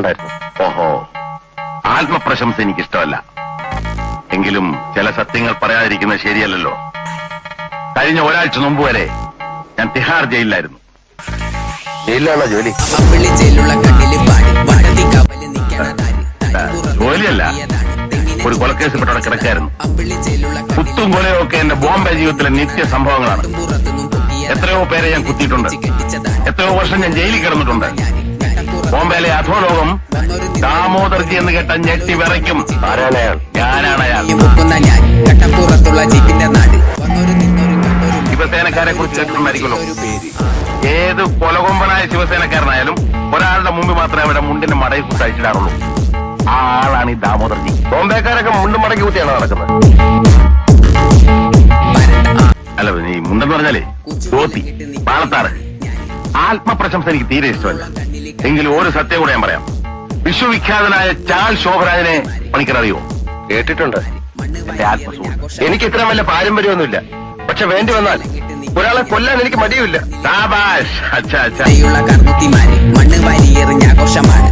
ഓഹോ, ആത്മപ്രശംസ എനിക്കിഷ്ടമല്ല. എങ്കിലും ചില സത്യങ്ങൾ പറയാതിരിക്കുന്നത് ശരിയല്ലല്ലോ. കഴിഞ്ഞ ഒരാഴ്ച മുമ്പ് വരെ ഞാൻ തിഹാർ ജയിലിലായിരുന്നു. ജയിലിലാണോ ജോലി? ജോലിയല്ല, ഒരു കൊലക്കേസിൽപ്പെട്ടവിടെ കിടക്കായിരുന്നു. കുത്തും കൊലയും ഒക്കെ എന്റെ ബോംബെ ജീവിതത്തിലെ നിത്യ സംഭവങ്ങളാണ്. എത്രയോ പേരെ ഞാൻ കുത്തിയിട്ടുണ്ട്. എത്രയോ വർഷം ഞാൻ ജയിലിൽ കിടന്നിട്ടുണ്ട്. ബോംബെയിലെ അധോലോകം ദാമോദർജി എന്ന് കേട്ട ഞെട്ടി വിറയ്ക്കും. ആരാണയാൾ? ഞാനാണ് അയാൾ. ശിവസേനക്കാരെ കുറിച്ച് കേട്ടിട്ടുണ്ടായിരിക്കുമല്ലോ. ഏത് കൊലകൊമ്പനായ ശിവസേനക്കാരനായാലും ഒരാളുടെ മുമ്പിൽ മാത്രമേ അവിടെ മുണ്ടിന്റെ മടയിൽ കുത്തി അയച്ചിടാറുള്ളൂ. ആ ആളാണ് ഈ ദാമോദർജി. ബോംബെക്കാരൊക്കെ മുണ്ടും മടക്കി കുത്തിയാണോ നടക്കുന്നത്? അല്ല, നീ മുണ്ടെന്ന് പറഞ്ഞാലേ ധോത്തി, പാളത്താറ്. ആത്മപ്രശംസ എനിക്ക് തീരെ ഇഷ്ടമല്ല. എങ്കിലും ഒരു സത്യം കൂടെ ഞാൻ പറയാം. വിശ്വവിഖ്യാതനായ ചാൾ ശോഭരാജനെ പണിക്കർ അറിയോ? കേട്ടിട്ടുണ്ട്. എന്റെ ആത്മസുഹൃത്ത്. എനിക്ക് ഇത്ര വലിയ പാരമ്പര്യമൊന്നുമില്ല. പക്ഷെ വേണ്ടി വന്നാൽ ഒരാളെ കൊല്ലാൻ എനിക്ക് മടിയുമില്ല. ശാബാഷ്. അച്ഛാ അച്ഛാ. മണ്ണ് വാരിയെറിഞ്ഞ ആഘോഷമാണ്.